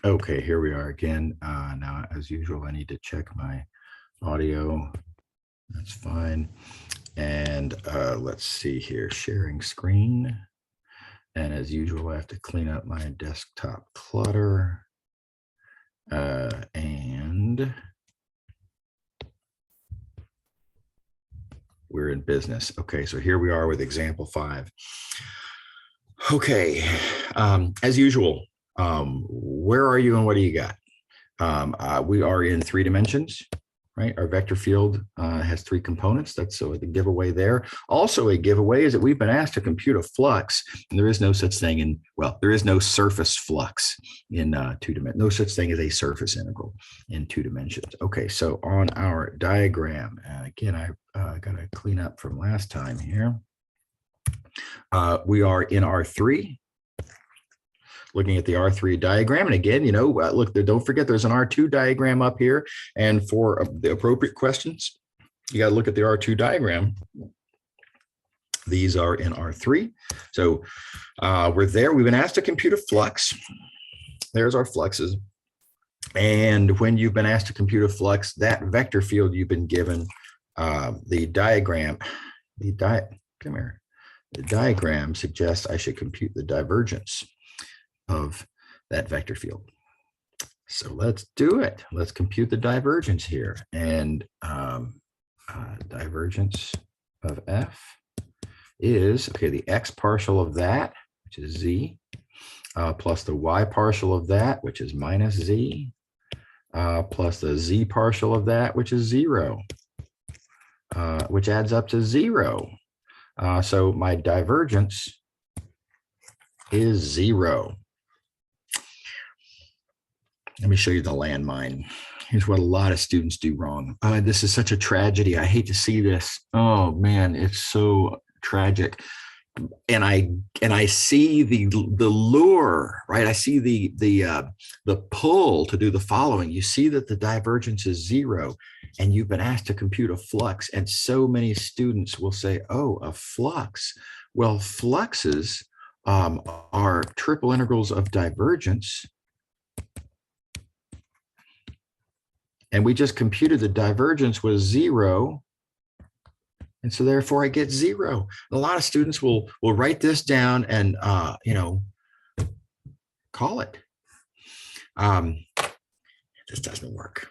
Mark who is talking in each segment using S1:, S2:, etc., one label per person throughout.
S1: Okay, here we are again. Now, as usual, I need to check my audio. That's fine. And let's see here, sharing screen. And as usual, I have to clean up my desktop clutter. And we're in business. Okay, so here we are with example 5. Okay, as usual, where are you and what do you got? We are in 3 dimensions, right? Our vector field has 3 components. That's so the giveaway there. Also a giveaway is that we've been asked to compute a flux, and there is no such thing in, well, there is no surface flux in 2 dimensions. No such thing as a surface integral in 2 dimensions. Okay, so on our diagram, again, I got to clean up from last time here. We are in R3, looking at the R3 diagram. And again, you know, look, don't forget there's an R2 diagram up here. And for the appropriate questions, you got to look at the R2 diagram. These are in R3. So we're there. We've been asked to compute a flux. There's our fluxes. And when you've been asked to compute a flux, that vector field you've been given, the diagram, come here. The diagram suggests I should compute the divergence of that vector field. So let's do it. Let's compute the divergence here. And divergence of F is, okay, the X partial of that, which is Z, plus the Y partial of that, which is minus Z, plus the Z partial of that, which is 0, which adds up to 0. So my divergence is 0. Let me show you the landmine. Here's what a lot of students do wrong. This is such a tragedy. I hate to see this. Oh man, it's so tragic. And I see the lure, right? I see the pull to do the following. You see that the divergence is 0, and you've been asked to compute a flux. And so many students will say, "Oh, a flux." Well, fluxes are triple integrals of divergence. And we just computed the divergence was 0. And so therefore I get 0. And a lot of students will write this down and, you know, call it. This doesn't work.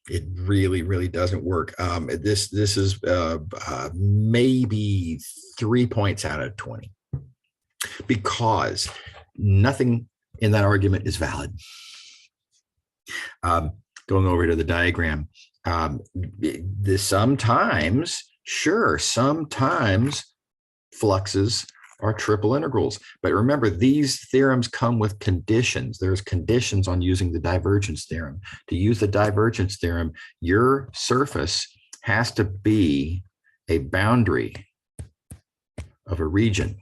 S1: It really, really doesn't work. This is maybe 3 points out of 20 because nothing in that argument is valid. Going over to the diagram, sometimes fluxes are triple integrals. But remember, these theorems come with conditions. There's conditions on using the divergence theorem. To use the divergence theorem, your surface has to be a boundary of a region.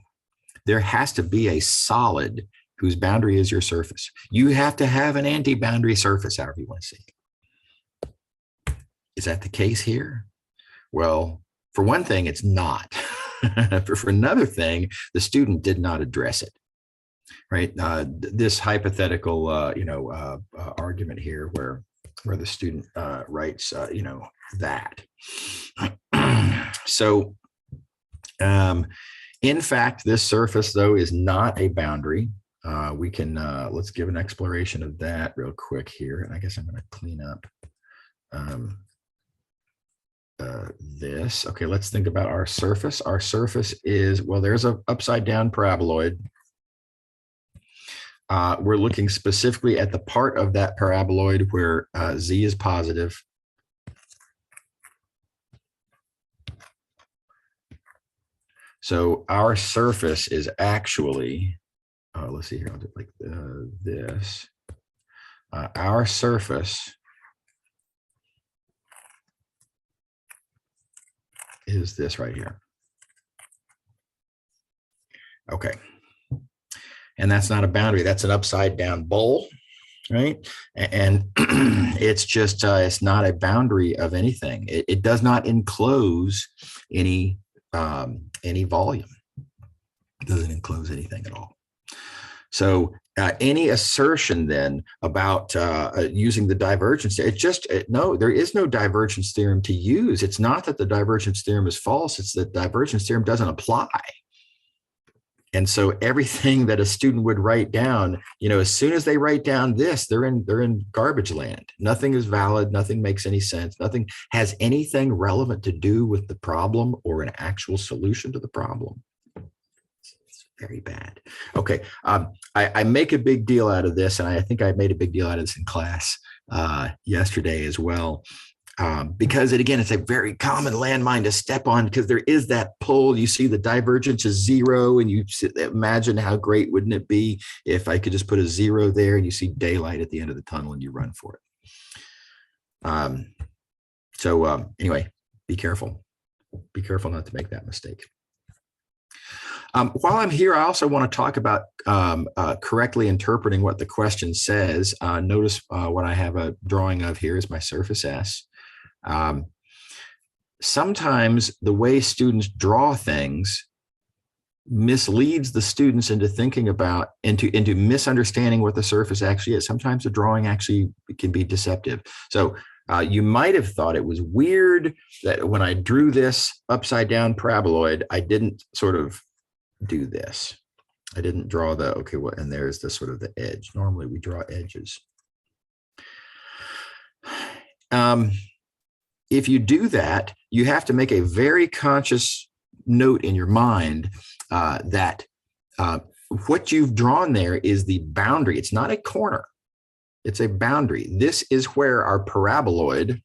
S1: There has to be a solid whose boundary is your surface. You have to have an anti-boundary surface, however you want to see it. Is that the case here? Well, for one thing, it's not. For another thing, the student did not address it, right? This hypothetical, argument here where the student writes, that. So, in fact, this surface, though, is not a boundary. We can, let's give an exploration of that real quick here. And I guess I'm going to clean up this. Okay, let's think about our surface. Our surface is, well, there's an upside down paraboloid. We're looking specifically at the part of that paraboloid where Z is positive. So our surface is actually, let's see here, I'll do like this. Our surface is this right here. Okay. And that's not a boundary. That's an upside down bowl, right? And it's just, it's not a boundary of anything. It does not enclose any volume. It doesn't enclose anything at all. So any assertion then about using the divergence, no, there is no divergence theorem to use. It's not that the divergence theorem is false, it's that divergence theorem doesn't apply. And so everything that a student would write down, as soon as they write down this, they're in garbage land. Nothing is valid, nothing makes any sense, nothing has anything relevant to do with the problem or an actual solution to the problem. Very bad. Okay, I make a big deal out of this, and I think I made a big deal out of this in class yesterday as well, because it's a very common landmine to step on, because there is that pull. You see the divergence is 0, and you imagine how great wouldn't it be if I could just put a 0 there, and you see daylight at the end of the tunnel, and you run for it. Anyway, be careful. Be careful not to make that mistake. While I'm here, I also want to talk about correctly interpreting what the question says. Notice what I have a drawing of here is my surface S. Sometimes the way students draw things misleads the students into thinking about, into misunderstanding what the surface actually is. Sometimes the drawing actually can be deceptive. So you might have thought it was weird that when I drew this upside down paraboloid, I didn't sort of do this. I didn't draw and there's the sort of the edge. Normally we draw edges. If you do that, you have to make a very conscious note in your mind that what you've drawn there is the boundary. It's not a corner. It's a boundary. This is where our paraboloid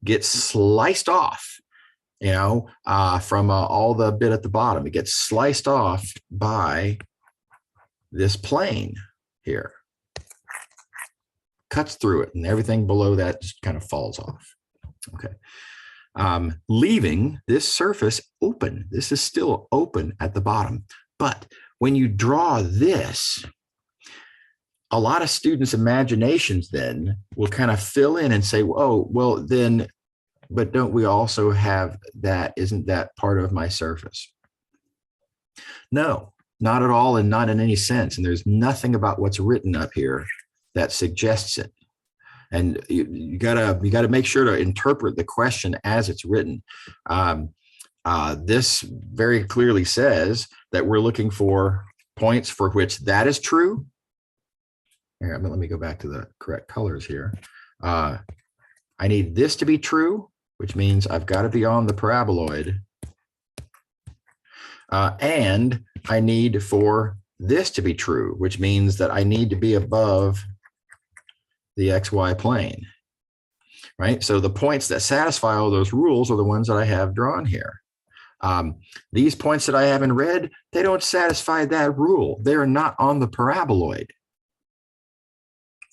S1: gets sliced off. From all the bit at the bottom, it gets sliced off by this plane here, cuts through it, and everything below that just kind of falls off. Okay, leaving this surface open. This is still open at the bottom. But when you draw this, a lot of students' imaginations then will kind of fill in and say, oh, well, then, but don't we also have that? Isn't that part of my surface? No, not at all, and not in any sense. And there's nothing about what's written up here that suggests it. And you gotta make sure to interpret the question as it's written. This very clearly says that we're looking for points for which that is true. Here, let me go back to the correct colors here. I need this to be true, which means I've got to be on the paraboloid. And I need for this to be true, which means that I need to be above the XY plane, right? So the points that satisfy all those rules are the ones that I have drawn here. These points that I have in red, they don't satisfy that rule. They are not on the paraboloid.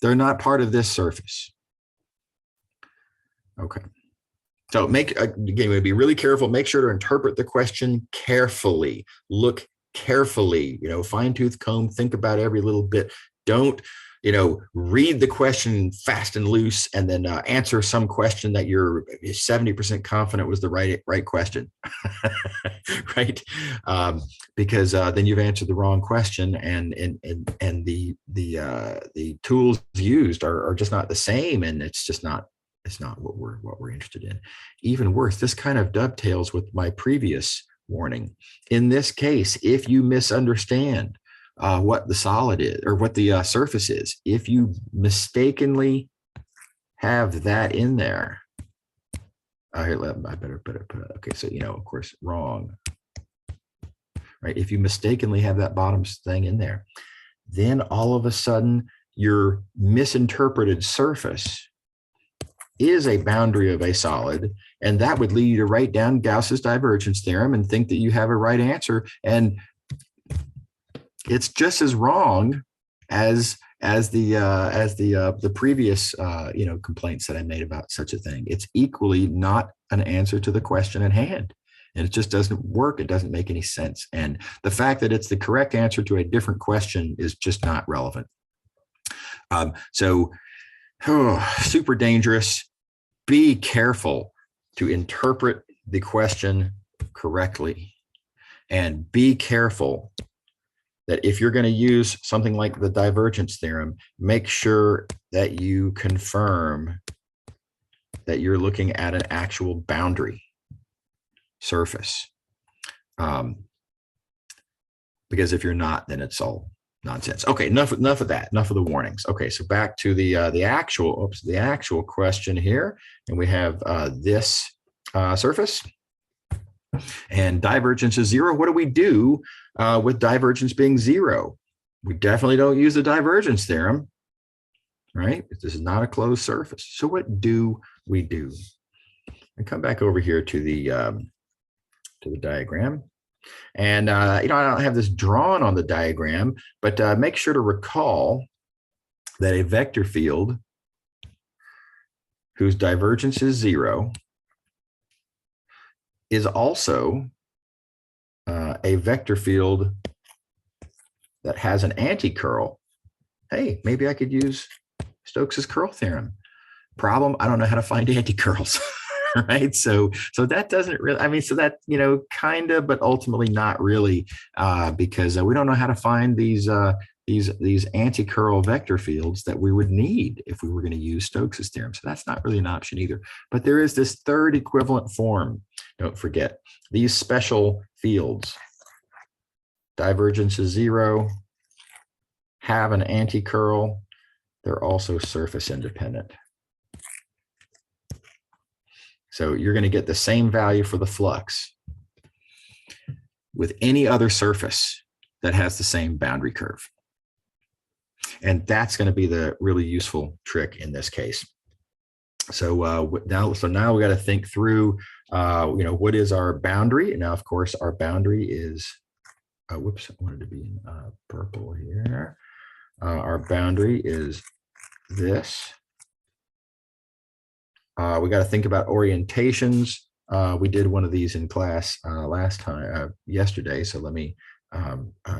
S1: They're not part of this surface. Okay. So again, be really careful. Make sure to interpret the question carefully. Look carefully, fine tooth comb, think about every little bit. Don't, read the question fast and loose and then answer some question that you're 70% confident was the right question, right? Because then you've answered the wrong question, and the tools used are just not the same, and it's not what we're interested in. Even worse, this kind of dovetails with my previous warning. In this case, if you misunderstand what the solid is or what the surface is, if you mistakenly have that in there, I better put it. Okay, so of course, wrong, right? If you mistakenly have that bottom thing in there, then all of a sudden your misinterpreted surface is a boundary of a solid, and that would lead you to write down Gauss's divergence theorem and think that you have a right answer, and it's just as wrong as the previous complaints that I made about such a thing. It's equally not an answer to the question at hand, and it just doesn't work. It doesn't make any sense, and the fact that it's the correct answer to a different question is just not relevant. Super dangerous. Be careful to interpret the question correctly, and be careful that if you're going to use something like the divergence theorem, make sure that you confirm that you're looking at an actual boundary surface. Because if you're not, then it's all nonsense. Okay, enough of that. Enough of the warnings. Okay, so back to the actual question here, and we have this surface, and divergence is 0. What do we do with divergence being 0? We definitely don't use the divergence theorem, right? This is not a closed surface. So what do we do? And come back over here to the diagram. And, I don't have this drawn on the diagram, but make sure to recall that a vector field whose divergence is 0 is also a vector field that has an anti-curl. Hey, maybe I could use Stokes's curl theorem. Problem, I don't know how to find anti-curls. Right, so that doesn't really, I mean, so that, kind of, but ultimately not really, because we don't know how to find these anti-curl vector fields that we would need if we were going to use Stokes's theorem. So that's not really an option either. But there is this third equivalent form. Don't forget these special fields. Divergence is 0. Have an anti-curl. They're also surface independent. So you're going to get the same value for the flux with any other surface that has the same boundary curve. And that's going to be the really useful trick in this case. So now we got to think through, what is our boundary? And now, of course, our boundary is, whoops, I wanted to be in purple here. Our boundary is this. We got to think about orientations. We did one of these in class yesterday. So let me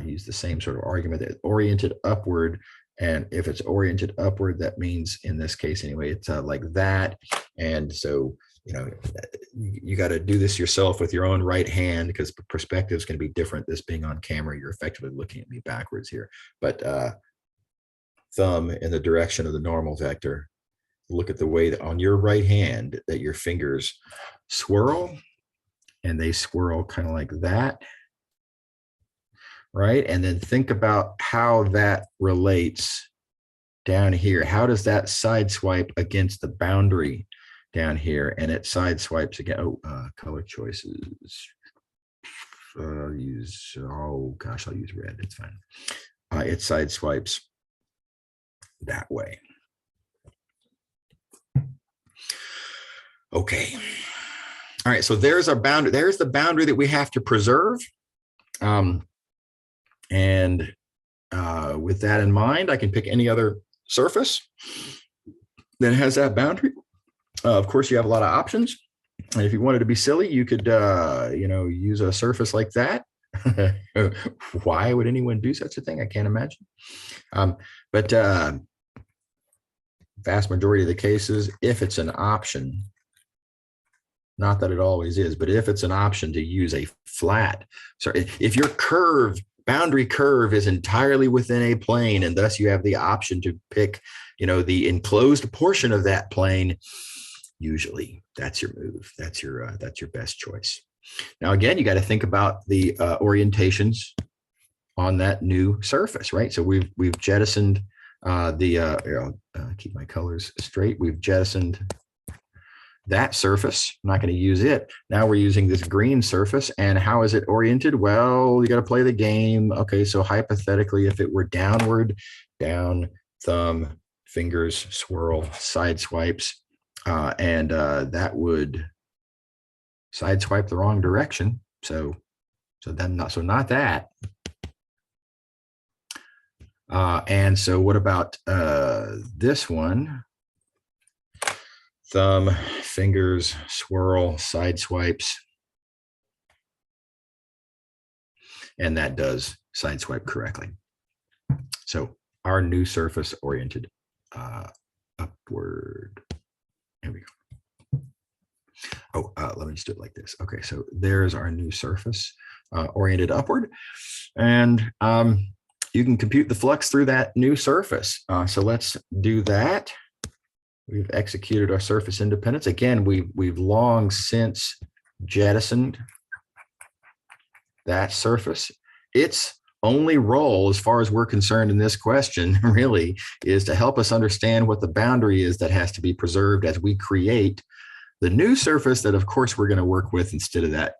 S1: use the same sort of argument that oriented upward. And if it's oriented upward, that means in this case anyway, it's like that. And so, you got to do this yourself with your own right hand because perspective is going to be different. This being on camera, you're effectively looking at me backwards here. But thumb in the direction of the normal vector. Look at the way that on your right hand that your fingers swirl, and they swirl kind of like that, right? And then think about how that relates down here. How does that sideswipe against the boundary down here? And it sideswipes again. Color choices. I'll use red. It's fine. It sideswipes that way. Okay. All right. So there's our boundary. There's the boundary that we have to preserve. And with that in mind, I can pick any other surface that has that boundary. Of course, you have a lot of options. And if you wanted to be silly, you could, use a surface like that. Why would anyone do such a thing? I can't imagine. But vast majority of the cases, if it's an option, not that it always is, but if it's an option to use a flat, so if your boundary curve is entirely within a plane, and thus you have the option to pick, the enclosed portion of that plane, usually that's your move. That's your best choice. Now, again, you got to think about the orientations on that new surface, right? So we've jettisoned I'll keep my colors straight. We've jettisoned that surface. I'm not going to use it. Now we're using this green surface. And how is it oriented? Well, you got to play the game. Okay, so hypothetically, if it were downward, down, thumb, fingers, swirl, side swipes, and that would sideswipe the wrong direction. So not that. And so what about this one? Thumb, fingers, swirl, side swipes. And that does side swipe correctly. So our new surface oriented upward. Here we go. Oh, let me just do it like this. Okay, so there's our new surface oriented upward. And you can compute the flux through that new surface. So let's do that. We've executed our surface independence. Again, we've long since jettisoned that surface. Its only role, as far as we're concerned in this question, really, is to help us understand what the boundary is that has to be preserved as we create the new surface that, of course, we're going to work with instead of that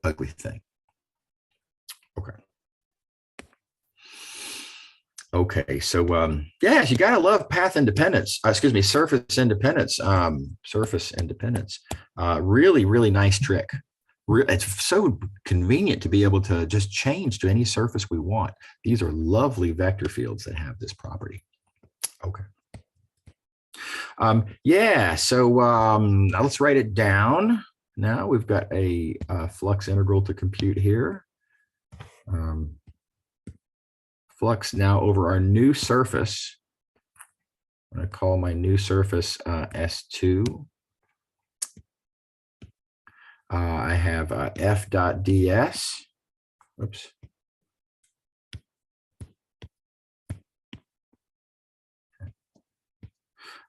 S1: ugly thing. Okay. Okay, so yes, you gotta love path independence. Excuse me, surface independence. Surface independence. Really, really nice trick. It's so convenient to be able to just change to any surface we want. These are lovely vector fields that have this property. Okay. Yeah, so let's write it down. Now we've got a flux integral to compute here. Flux now over our new surface. I'm going to call my new surface S2. I have F dot ds. Oops.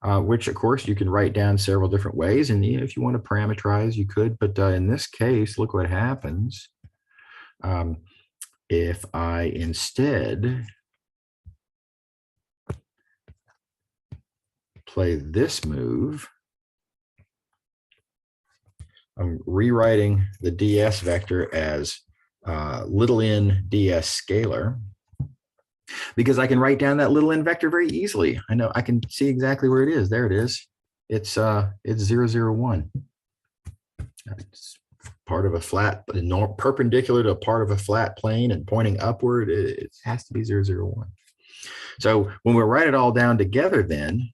S1: Which, of course, you can write down several different ways. And if you want to parameterize, you could. But in this case, look what happens. If I instead play this move, I'm rewriting the ds vector as little n ds scalar, because I can write down that little n vector very easily. I know I can see exactly where it is. There it is. It's 0, 0, 1. It's part of a flat, perpendicular to a part of a flat plane and pointing upward. It has to be 0, 0, 1. So when we write it all down together, then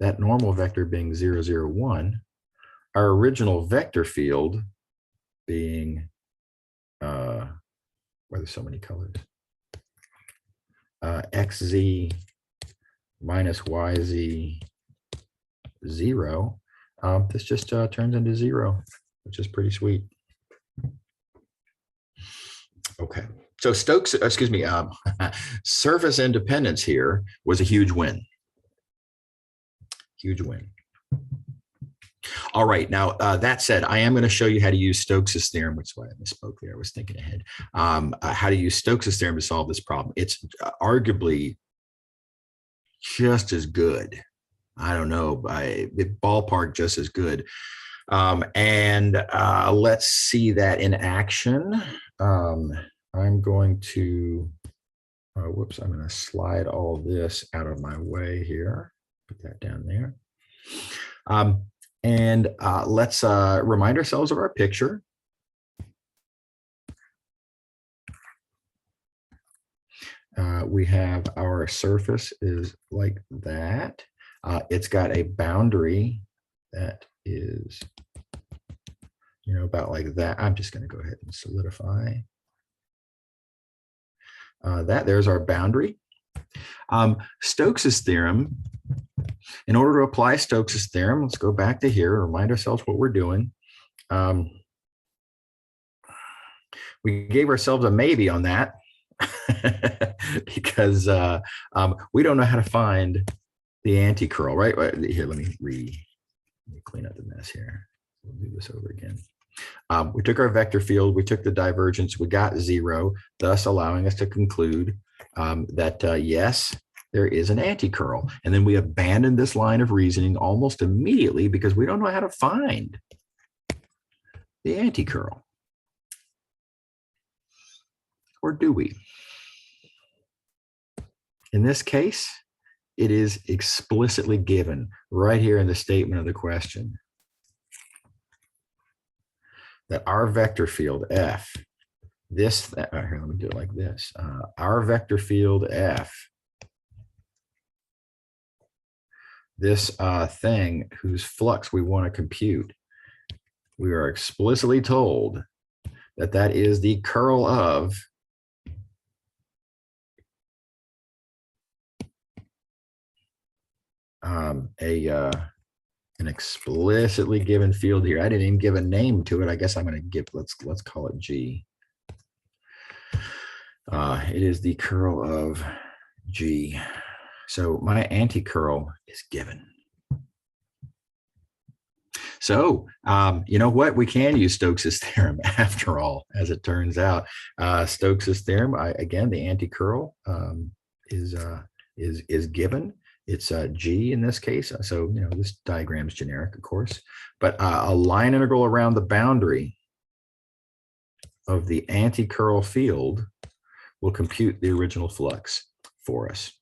S1: that normal vector being 0, 0, 1, our original vector field being where there's so many colors, xz minus yz 0. This just turns into 0, which is pretty sweet. Okay, so Stokes, excuse me, surface independence here was a huge win. Huge win. All right, now that said, I am going to show you how to use Stokes's theorem, which is why I misspoke there. I was thinking ahead. How to use Stokes's theorem to solve this problem. It's arguably just as good. I don't know, by ballpark just as good. Let's see that in action. I'm going to, whoops, I'm going to slide all this out of my way here. Put that down there. Let's remind ourselves of our picture. We have our surface is like that. It's got a boundary that is, about like that. I'm just going to go ahead and solidify that. There's our boundary. Stokes's theorem. In order to apply Stokes's theorem, let's go back to here, remind ourselves what we're doing. We gave ourselves a maybe on that because we don't know how to find the anti-curl, right? Here, let me clean up the mess here. We'll do this over again. We took our vector field, we took the divergence, we got 0, thus allowing us to conclude that yes, there is an anti-curl. And then we abandoned this line of reasoning almost immediately because we don't know how to find the anti-curl. Or do we? In this case, it is explicitly given right here in the statement of the question that our vector field F, here, let me do it like this. Our vector field F, this thing whose flux we want to compute, we are explicitly told that that is the curl of an explicitly given field here. I didn't even give a name to it. I guess I'm going to give, let's call it G. It is the curl of G. So my anti-curl is given. So, you know what? We can use Stokes' theorem after all, as it turns out. Stokes' theorem, again, the anti-curl is given. It's G in this case. So, you know, this diagram is generic, of course. But a line integral around the boundary of the anti-curl field will compute the original flux for us.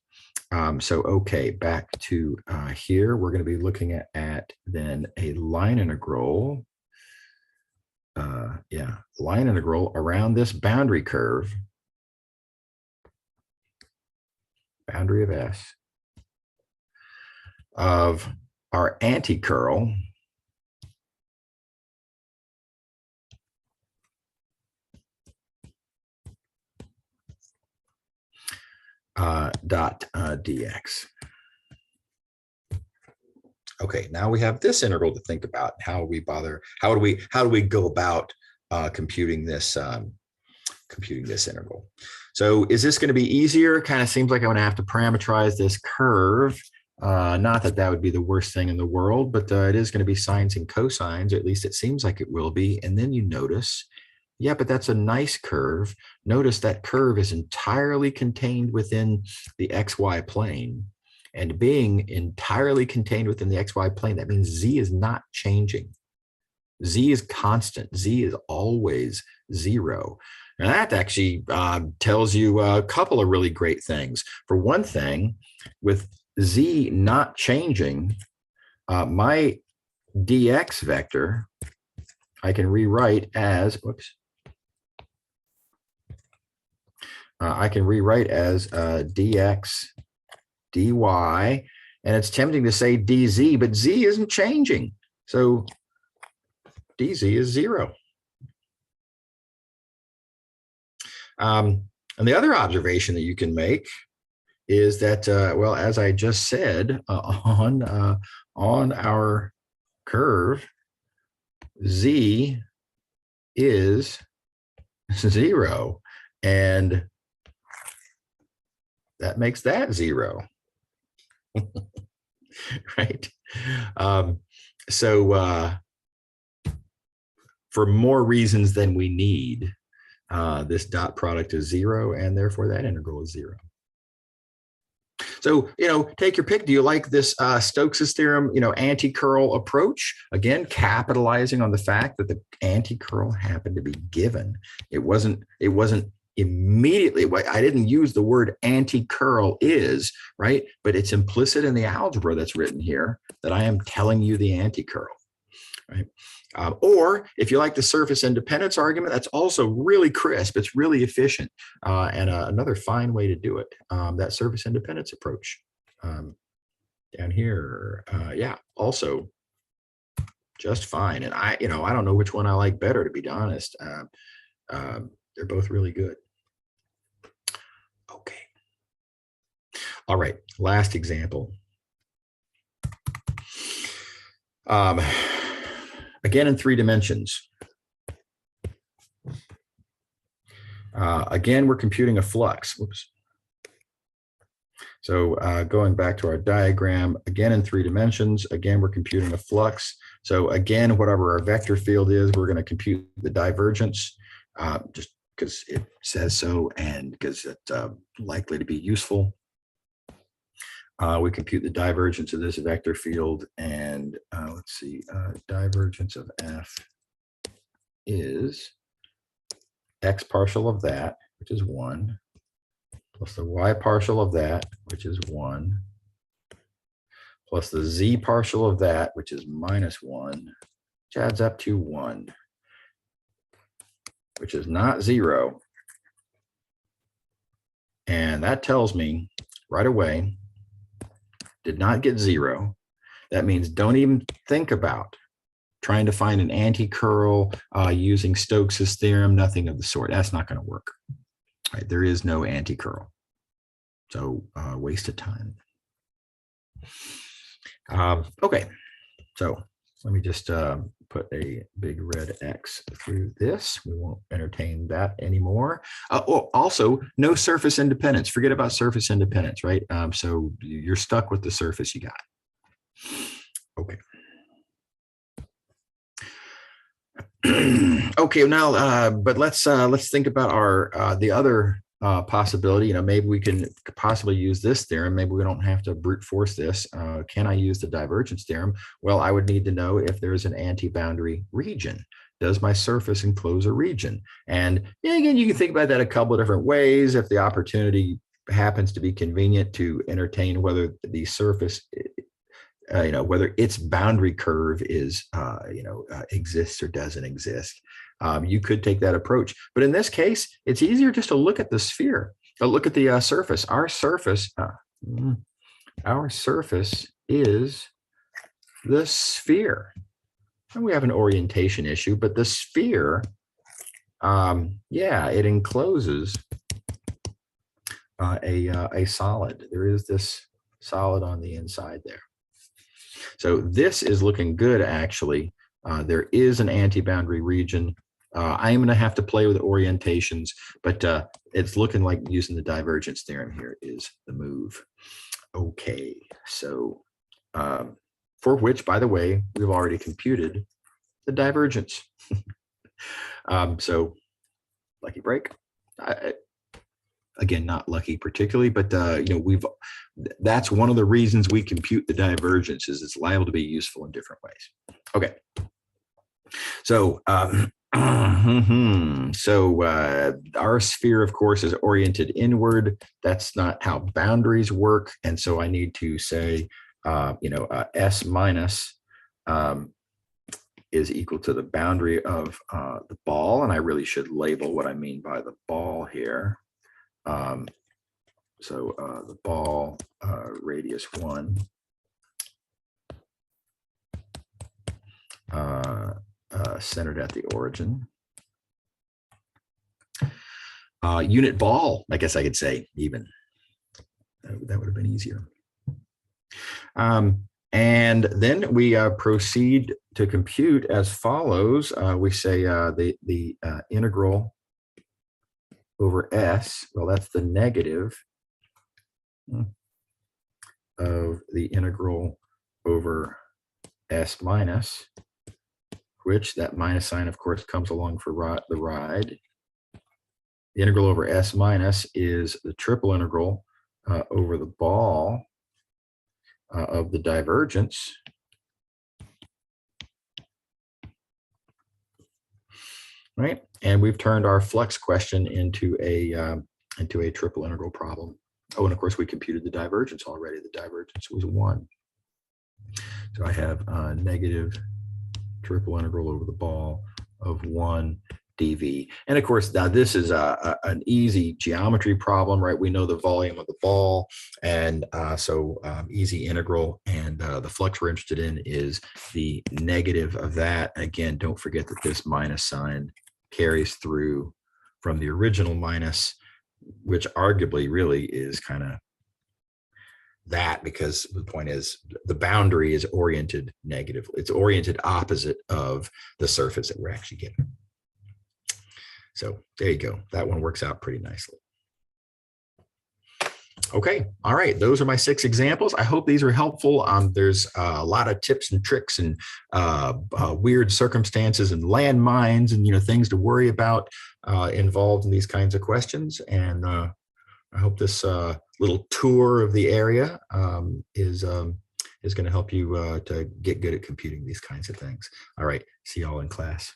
S1: So, okay, back to here, we're going to be looking at then a line integral. Line integral around this boundary curve, boundary of S, of our anti-curl dot dx. Okay, now we have this integral to think about. How do we go about computing this integral? So is this going to be easier? Kind of seems like I'm going to have to parameterize this curve. Not that that would be the worst thing in the world, but it is going to be sines and cosines. At least it seems like it will be. And then you notice, yeah, but that's a nice curve. Notice that curve is entirely contained within the XY plane. And being entirely contained within the XY plane, that means Z is not changing. Z is constant. Z is always 0. And that actually tells you a couple of really great things. For one thing, with Z not changing, my dx vector, I can rewrite as, dx dy, and it's tempting to say dz, but z isn't changing. So dz is 0. And the other observation that you can make is that, well, as I just said, on our curve, z is 0, and that makes that 0. Right? So for more reasons than we need, this dot product is 0, and therefore that integral is 0. So, you know, take your pick. Do you like this Stokes' theorem, you know, anti-curl approach? Again, capitalizing on the fact that the anti-curl happened to be given. It wasn't immediately, I didn't use the word anti-curl is, right? But it's implicit in the algebra that's written here that I am telling you the anti-curl, right? Or if you like the surface independence argument, that's also really crisp. It's really efficient, and another fine way to do it. That surface independence approach down here, yeah, also just fine. And I don't know which one I like better, to be honest. They're both really good. Okay. All right. Last example. Again, in 3 dimensions. Again, we're computing a flux. Whoops. So going back to our diagram, again in 3 dimensions, again, we're computing a flux. So again, whatever our vector field is, we're going to compute the divergence just because it says so and because it's likely to be useful. We compute the divergence of this vector field, and let's see, divergence of F is X partial of that, which is 1, plus the Y partial of that, which is 1, plus the Z partial of that, which is -1, which adds up to 1, which is not 0. And that tells me right away, did not get 0. That means don't even think about trying to find an anti-curl using Stokes' theorem, nothing of the sort. That's not going to work. Right? There is no anti-curl. So waste of time. Okay, so let me just put a big red X through this. We won't entertain that anymore. Oh, also, no surface independence. Forget about surface independence, right? So you're stuck with the surface you got. Okay. Okay, now, but let's think about our the other possibility. You know, maybe we can possibly use this theorem. Maybe we don't have to brute force this. Can I use the divergence theorem? Well, I would need to know if there's an anti-boundary region. Does my surface enclose a region? And yeah, again, you can think about that a couple of different ways. If the opportunity happens to be convenient to entertain whether the surface whether its boundary curve is, exists or doesn't exist. You could take that approach. But in this case, it's easier just to look at the sphere, look at the surface. Our surface is the sphere. And we have an orientation issue, but the sphere, it encloses a solid. There is this solid on the inside there. So this is looking good, actually. There is an anti-boundary region. I am going to have to play with orientations, but it's looking like using the divergence theorem here is the move. Okay, so for which, by the way, we've already computed the divergence. So lucky break. Again, not lucky particularly, but that's one of the reasons we compute the divergence is it's liable to be useful in different ways. Okay. So, our sphere, of course, is oriented inward. That's not how boundaries work. And so I need to say, S minus is equal to the boundary of the ball. And I really should label what I mean by the ball here. The ball radius 1 centered at the origin. Unit ball, I guess I could say even. That would have been easier. And then we proceed to compute as follows. We say the integral over S, well, that's the negative of the integral over S minus, which that minus sign, of course, comes along for the ride. The integral over S minus is the triple integral over the ball of the divergence. Right, and we've turned our flux question into a triple integral problem. Oh, and of course we computed the divergence already. The divergence was 1. So I have a negative triple integral over the ball of 1 dV. And of course, now this is an easy geometry problem, right? We know the volume of the ball, and easy integral, and the flux we're interested in is the negative of that. Again, don't forget that this minus sign carries through from the original minus, which arguably really is kind of that, because the point is the boundary is oriented negatively. It's oriented opposite of the surface that we're actually getting. So there you go. That one works out pretty nicely. Okay, all right, those are my 6 examples. I hope these were helpful. There's a lot of tips and tricks and weird circumstances and landmines and things to worry about involved in these kinds of questions. And I hope this little tour of the area is going to help you to get good at computing these kinds of things. All right, see y'all in class.